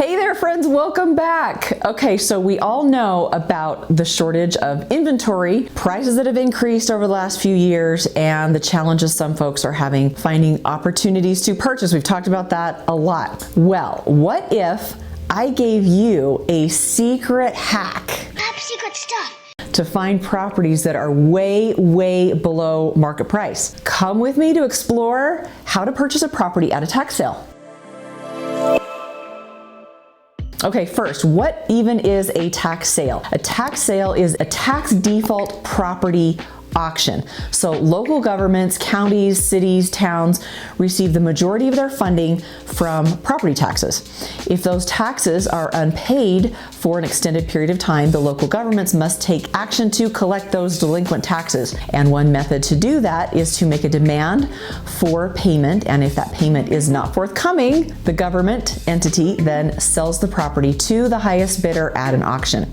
Hey there friends, welcome back. Okay, so we all know about the shortage of inventory, prices that have increased over the last few years, and the challenges some folks are having finding opportunities to purchase. We've talked about that a lot. Well, what if I gave you a secret hack? Top secret stuff. To find properties that are way below market price. Come with me to explore how to purchase a property at a tax sale. Okay, first, what even is a tax sale? A tax sale is a tax default property auction. So local governments, counties, cities, towns receive the majority of their funding from property taxes. If those taxes are unpaid for an extended period of time, the local governments must take action to collect those delinquent taxes. And one method to do that is to make a demand for payment. And if that payment is not forthcoming, the government entity then sells the property to the highest bidder at an auction.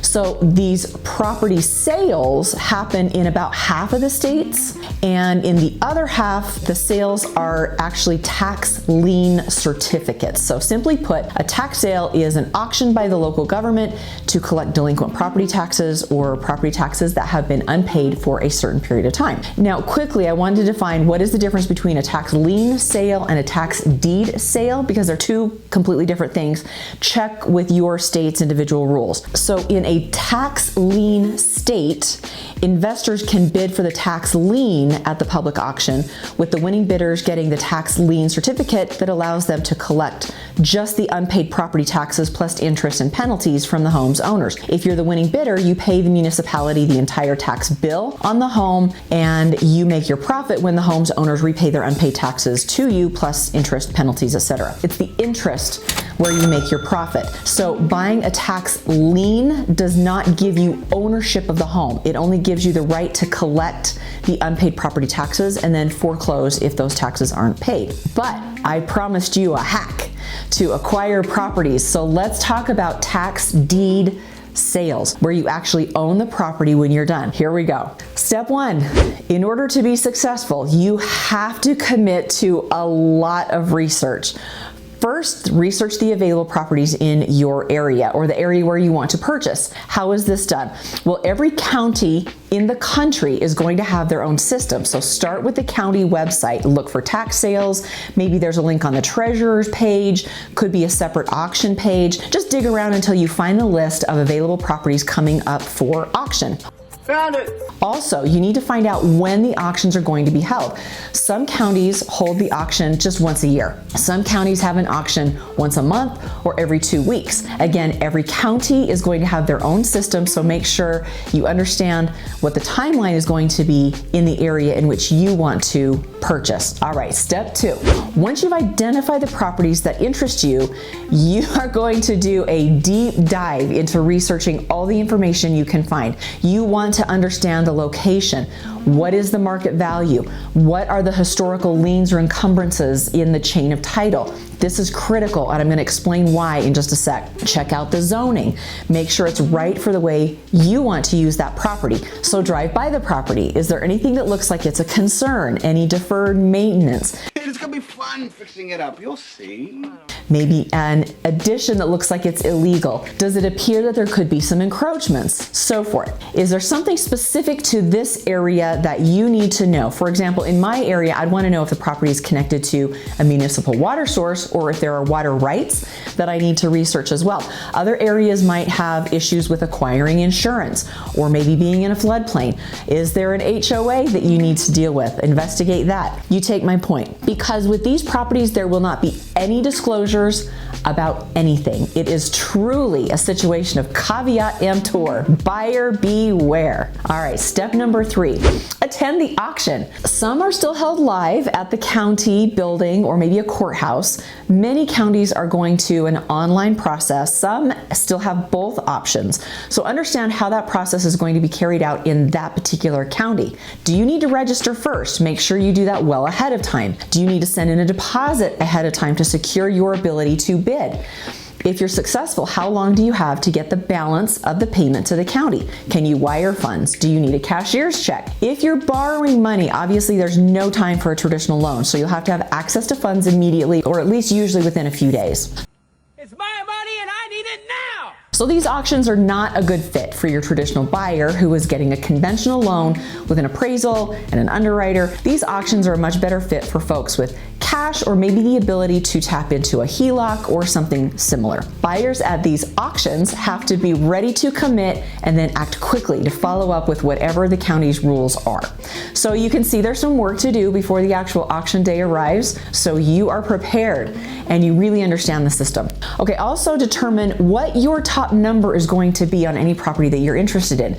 So these property sales happen in about half of the states, and in the other half, the sales are actually tax lien certificates. So simply put, a tax sale is an auction by the local government to collect delinquent property taxes or property taxes that have been unpaid for a certain period of time. Now, quickly, I wanted to define what is the difference between a tax lien sale and a tax deed sale, because they're two completely different things. Check with your state's individual rules. So in a tax lien state, investors can bid for the tax lien at the public auction, with the winning bidders getting the tax lien certificate that allows them to collect just the unpaid property taxes plus interest and penalties from the home's owners. If you're the winning bidder, you pay the municipality the entire tax bill on the home, and you make your profit when the home's owners repay their unpaid taxes to you plus interest, penalties, etc. It's the interest where you make your profit. So buying a tax lien does not give you ownership of the home. It only gives you the right to collect the unpaid property taxes and then foreclose if those taxes aren't paid. But I promised you a hack to acquire properties. So let's talk about tax deed sales, where you actually own the property when you're done. Here we go. Step one, in order to be successful, you have to commit to a lot of research. First, research the available properties in your area or the area where you want to purchase. How is this done? Well, every county in the country is going to have their own system. So start with the county website, look for tax sales. Maybe there's a link on the treasurer's page, could be a separate auction page. Just dig around until you find the list of available properties coming up for auction. Found it. Also, you need to find out when the auctions are going to be held. Some counties hold the auction just once a year. Some counties have an auction once a month or every 2 weeks. Again, every county is going to have their own system, so make sure you understand what the timeline is going to be in the area in which you want to purchase. All right, step two. Once you've identified the properties that interest you, you are going to do a deep dive into researching all the information you can find. You want to understand the location. What is the market value? What are the historical liens or encumbrances in the chain of title? This is critical, and I'm going to explain why in just a sec. Check out the zoning. Make sure it's right for the way you want to use that property. So drive by the property. Is there anything that looks like it's a concern? Any deferred maintenance? It's gonna be fun fixing it up. You'll see. Maybe an addition that looks like it's illegal. Does it appear that there could be some encroachments? So forth. Is there something specific to this area that you need to know? For example, in my area, I'd want to know if the property is connected to a municipal water source or if there are water rights that I need to research as well. Other areas might have issues with acquiring insurance or maybe being in a floodplain. Is there an HOA that you need to deal with? Investigate that. You take my point. Because with these properties, there will not be any disclosures about anything. It is truly a situation of caveat emptor, buyer beware. All right, step number three, attend the auction. Some are still held live at the county building or maybe a courthouse. Many counties are going to an online process. Some still have both options. So understand how that process is going to be carried out in that particular county. Do you need to register first? Make sure you do that well ahead of time. Do you need to send in a deposit ahead of time to secure your ability to bid? If you're successful, how long do you have to get the balance of the payment to the county? Can you wire funds? Do you need a cashier's check? If you're borrowing money, obviously there's no time for a traditional loan, so you'll have to have access to funds immediately, or at least usually within a few days. It's my money and I need it now! So these auctions are not a good fit for your traditional buyer who is getting a conventional loan with an appraisal and an underwriter. These auctions are a much better fit for folks with cash or maybe the ability to tap into a HELOC or something similar. Buyers at these auctions have to be ready to commit and then act quickly to follow up with whatever the county's rules are. So you can see there's some work to do before the actual auction day arrives, so you are prepared and you really understand the system. Okay, also determine what your top number is going to be on any property that you're interested in.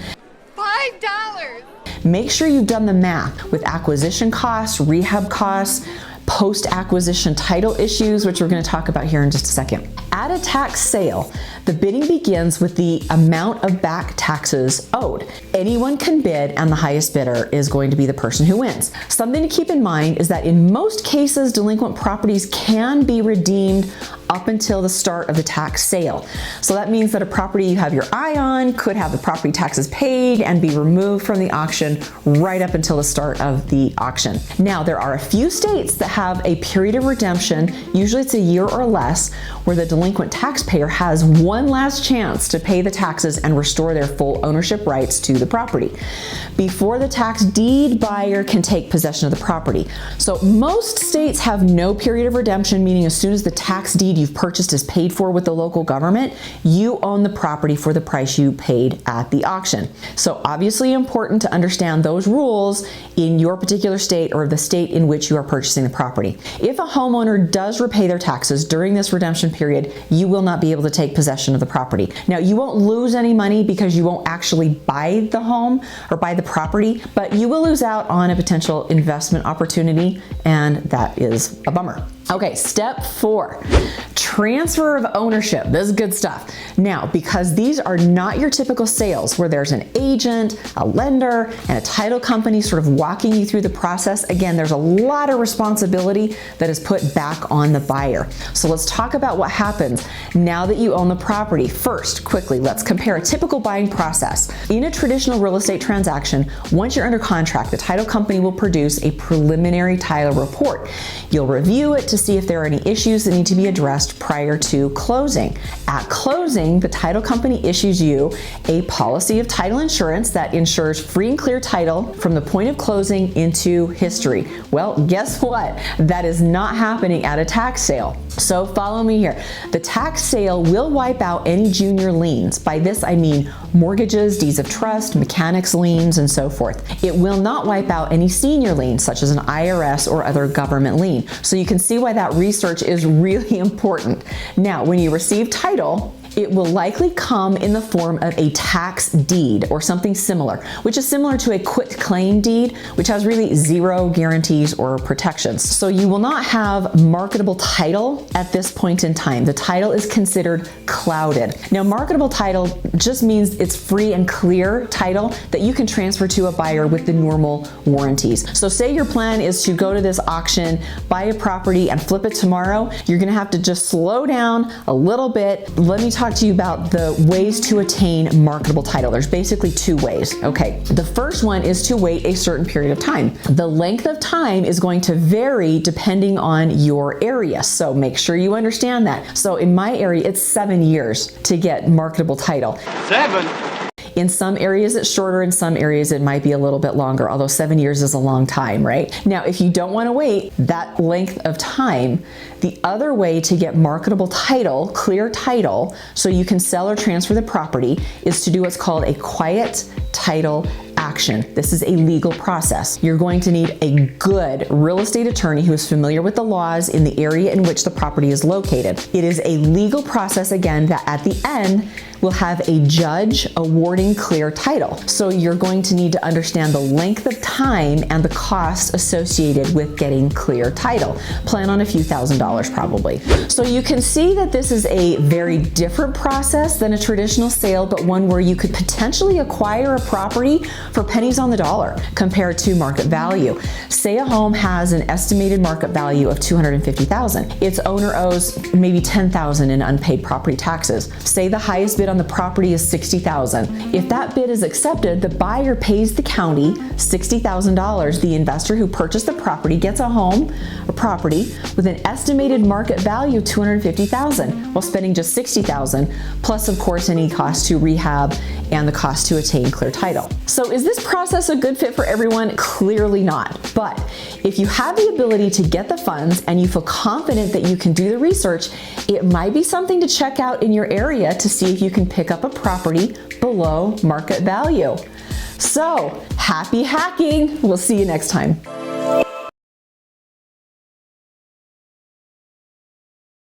$5. Make sure you've done the math with acquisition costs, rehab costs, post-acquisition title issues, which we're going to talk about here in just a second. At a tax sale, the bidding begins with the amount of back taxes owed. Anyone can bid, and the highest bidder is going to be the person who wins. Something to keep in mind is that in most cases, delinquent properties can be redeemed up until the start of the tax sale. So that means that a property you have your eye on could have the property taxes paid and be removed from the auction right up until the start of the auction. Now, there are a few states that have a period of redemption, usually it's a year or less, where the delinquent taxpayer has one last chance to pay the taxes and restore their full ownership rights to the property before the tax deed buyer can take possession of the property. So most states have no period of redemption, meaning as soon as the tax deed you've purchased is paid for with the local government, you own the property for the price you paid at the auction. So obviously important to understand those rules in your particular state or the state in which you are purchasing the property. If a homeowner does repay their taxes during this redemption period, you will not be able to take possession of the property. Now, you won't lose any money because you won't actually buy the home or buy the property, but you will lose out on a potential investment opportunity, and that is a bummer. Okay, step 4, transfer of ownership. This is good stuff. Now, because these are not your typical sales where there's an agent, a lender, and a title company sort of walking you through the process, again, there's a lot of responsibility that is put back on the buyer. So let's talk about what happens now that you own the property. First, quickly, let's compare a typical buying process. In a traditional real estate transaction, once you're under contract, the title company will produce a preliminary title report. You'll review it to see if there are any issues that need to be addressed prior to closing. At closing, the title company issues you a policy of title insurance that ensures free and clear title from the point of closing into history. Well, guess what? That is not happening at a tax sale. So follow me here. The tax sale will wipe out any junior liens. By this, I mean mortgages, deeds of trust, mechanics liens, and so forth. It will not wipe out any senior liens, such as an IRS or other government lien. So you can see why that research is really important. Now, when you receive title, it will likely come in the form of a tax deed or something similar, which is similar to a quitclaim deed, which has really zero guarantees or protections. So you will not have marketable title at this point in time. The title is considered clouded. Now, marketable title just means it's free and clear title that you can transfer to a buyer with the normal warranties. So say your plan is to go to this auction, buy a property, and flip it tomorrow. You're gonna have to just slow down a little bit. Let me talk to you about the ways to attain marketable title. There's basically 2 ways. Okay, the first one is to wait a certain period of time. The length of time is going to vary depending on your area, so make sure you understand that. So in my area, it's 7 years to get marketable title. 7? In some areas it's shorter, in some areas it might be a little bit longer, although 7 years is a long time, right? Now, if you don't want to wait that length of time, the other way to get marketable title, clear title, so you can sell or transfer the property, is to do what's called a quiet title action. This is a legal process. You're going to need a good real estate attorney who is familiar with the laws in the area in which the property is located. It is a legal process, again, that at the end will have a judge awarding clear title. So you're going to need to understand the length of time and the cost associated with getting clear title. Plan on a few $1,000s probably. So you can see that this is a very different process than a traditional sale, but one where you could potentially acquire a property for pennies on the dollar compared to market value. Say a home has an estimated market value of $250,000. Its owner owes maybe $10,000 in unpaid property taxes. Say the highest bid on the property is $60,000. If that bid is accepted, the buyer pays the county $60,000. The investor who purchased the property gets a home or property with an estimated market value of $250,000 while spending just $60,000, plus of course any cost to rehab and the cost to attain clear title. So is this process a good fit for everyone? Clearly not. But if you have the ability to get the funds and you feel confident that you can do the research, it might be something to check out in your area to see if you can pick up a property below market value. So happy hacking! We'll see you next time.